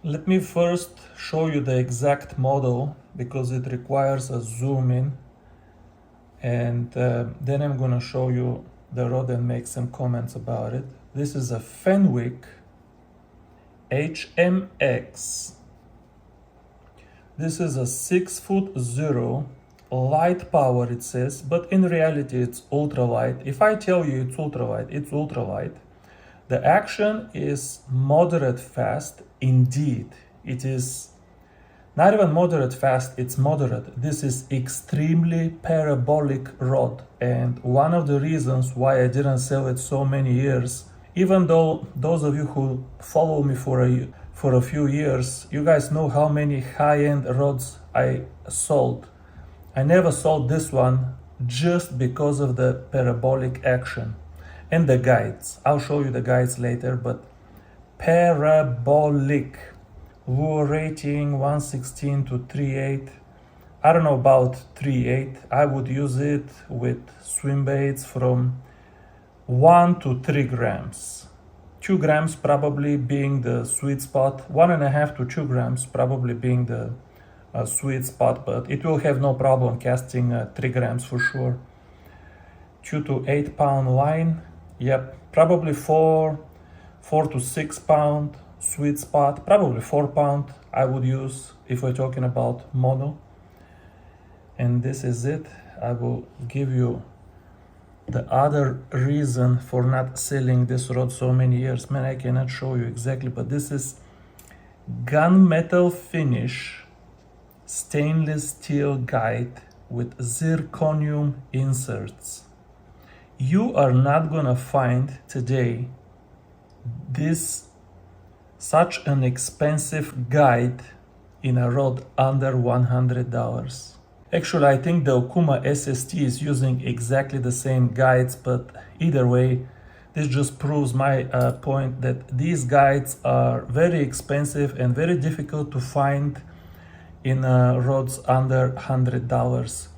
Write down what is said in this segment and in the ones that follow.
Let me first show you the exact model because it requires a zoom in, and then I'm gonna show you the rod and make some comments about it. This is a Fenwick HMX. This is a 6'0" light power, it says, but in reality it's ultralight. If I tell you it's ultralight, it's ultralight. The action is moderate fast. Indeed, it is not even moderate fast, it's moderate. This is extremely parabolic rod, and one of the reasons why I didn't sell it so many years, even though those of you who follow me for a few years, you guys know how many high-end rods I sold. I never sold this one just because of the parabolic action and the guides. I'll show you the guides later, but Parabolic, lure rating 116 to 3.8. I don't know about 3.8. I would use it with swim baits from 1 to 3 grams. 2 grams probably being the sweet spot, 1.5 to 2 grams probably being the sweet spot, but it will have no problem casting 3 grams for sure. 2 to 8 pound line, yep, probably 4 to 6 pound sweet spot, probably 4 pound I would use if we're talking about mono. And this is it. I will give you the other reason for not selling this rod so many years. Man, I cannot show you exactly, but this is gunmetal finish stainless steel guide with zirconium inserts. You are not gonna find today such an expensive guide in a rod under $100. Actually, I think the Okuma SST is using exactly the same guides, but either way, this just proves my point that these guides are very expensive and very difficult to find in rods under $100.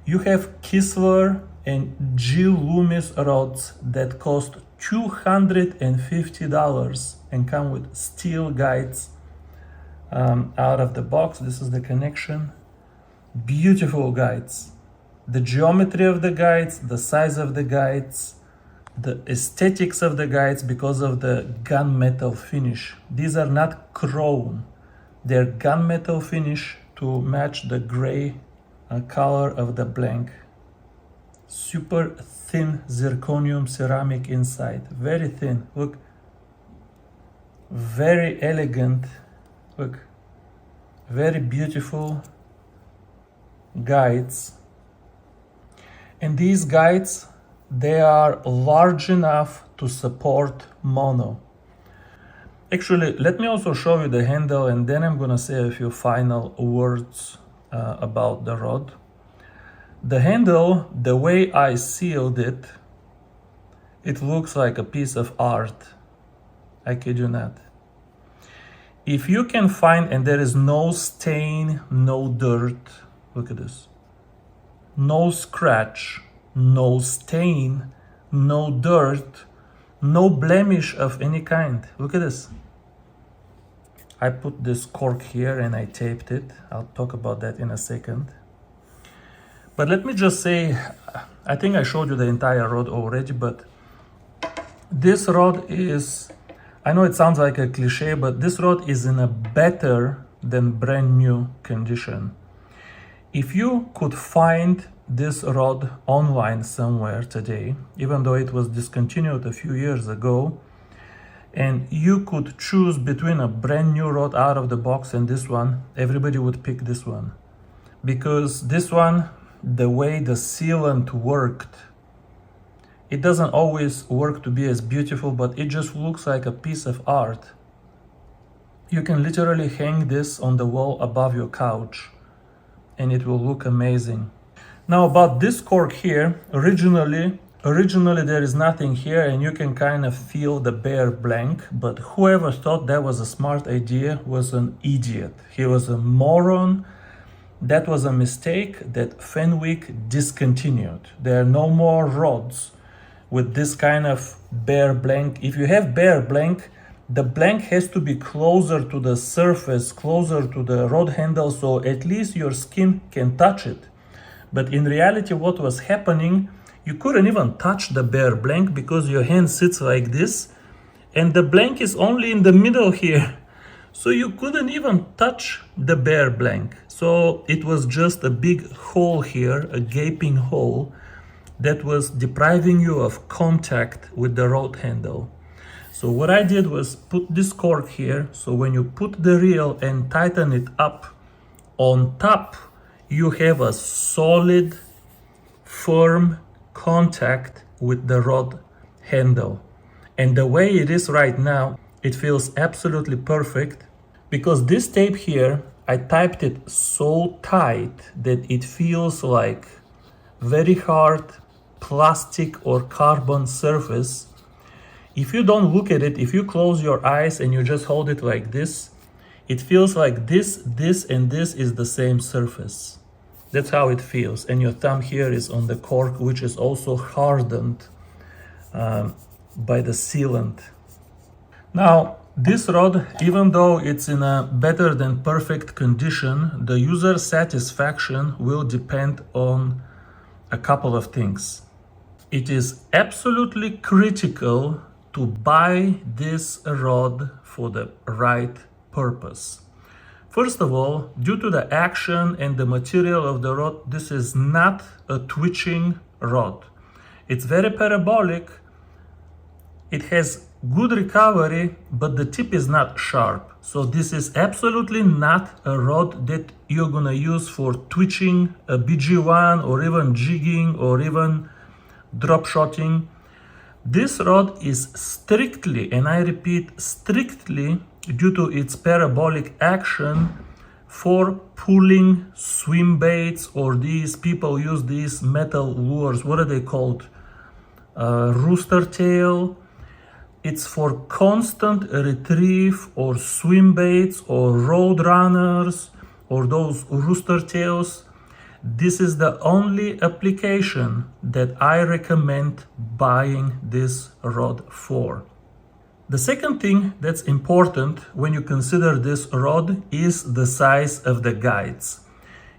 You have Kistler and G. Loomis rods that cost $250 and come with steel guides out of the box. This is the connection. Beautiful guides. The geometry of the guides, the size of the guides, the aesthetics of the guides because of the gunmetal finish. These are not chrome. They're gunmetal finish to match the gray color of the blank. Super thin zirconium ceramic inside. Very thin. Look. Very elegant. Look. Very beautiful guides. And these guides, they are large enough to support mono. Actually, let me also show you the handle, and then I'm gonna say a few final words about the rod. The handle, the way I sealed it, it looks like a piece of art. I kid you not. If you can find, and there is no stain, no dirt, look at this. No scratch, no stain, no dirt, no blemish of any kind. Look at this. I put this cork here and I taped it. I'll talk about that in a second. But let me just say, I think I showed you the entire rod already, but this rod is, I know it sounds like a cliche, but this rod is in a better than brand new condition. If you could find this rod online somewhere today, even though it was discontinued a few years ago, and you could choose between a brand new rod out of the box and this one, everybody would pick this one. Because this one, the way the sealant worked, it doesn't always work to be as beautiful, but it just looks like a piece of art. You can literally hang this on the wall above your couch and it will look amazing. Now about this cork here, originally there is nothing here and you can kind of feel the bare blank, but whoever thought that was a smart idea was an idiot. He was a moron. That was a mistake that Fenwick discontinued. There are no more rods with this kind of bare blank. If you have bare blank, the blank has to be closer to the surface, closer to the rod handle, so at least your skin can touch it. But in reality, what was happening, you couldn't even touch the bare blank because your hand sits like this, and the blank is only in the middle here. So you couldn't even touch the bare blank. So it was just a big hole here, a gaping hole that was depriving you of contact with the rod handle. So what I did was put this cork here, so when you put the reel and tighten it up, on top you have a solid, firm contact with the rod handle. And the way it is right now, it feels absolutely perfect, because this tape here, I typed it so tight that it feels like very hard plastic or carbon surface. If you don't look at it, if you close your eyes and you just hold it like this, it feels like this, and this is the same surface. That's how it feels. And your thumb here is on the cork, which is also hardened by the sealant. Now, this rod, even though it's in a better than perfect condition, the user satisfaction will depend on a couple of things. It is absolutely critical to buy this rod for the right purpose. First of all, due to the action and the material of the rod, this is not a twitching rod. It's very parabolic. It has good recovery, but the tip is not sharp. So this is absolutely not a rod that you're gonna use for twitching a BG1 or even jigging or even drop shotting. This rod is strictly, and I repeat, strictly due to its parabolic action for pulling swim baits, or these people use these metal lures. What are they called? Rooster tail. It's for constant retrieve or swim baits or road runners or those rooster tails. This is the only application that I recommend buying this rod for. The second thing that's important when you consider this rod is the size of the guides.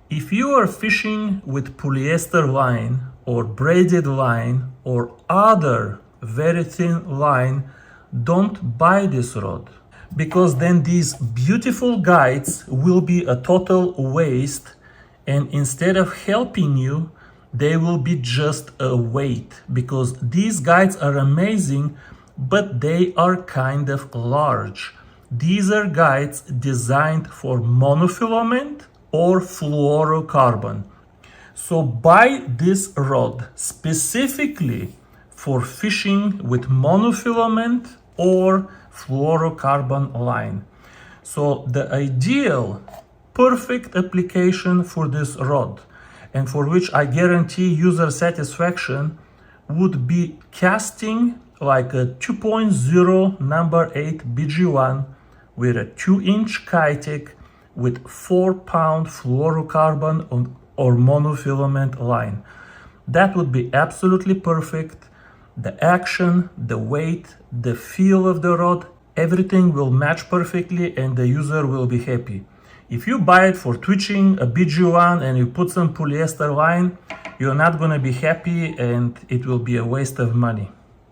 If you are fishing with polyester line or braided line or other very thin line, don't buy this rod, because then these beautiful guides will be a total waste, and instead of helping you, they will be just a weight, because these guides are amazing, but they are kind of large. These are guides designed for monofilament or fluorocarbon. So buy this rod specifically for fishing with monofilament or fluorocarbon line. So the ideal, perfect application for this rod, and for which I guarantee user satisfaction, would be casting like a 2.0 number 8 BG1 with a 2-inch Kitek with 4-pound fluorocarbon or monofilament line. That would be absolutely perfect. The action, the weight, the feel of the rod, everything will match perfectly and the user will be happy. If you buy it for twitching a BG1 and you put some polyester line, you're not going to be happy and it will be a waste of money.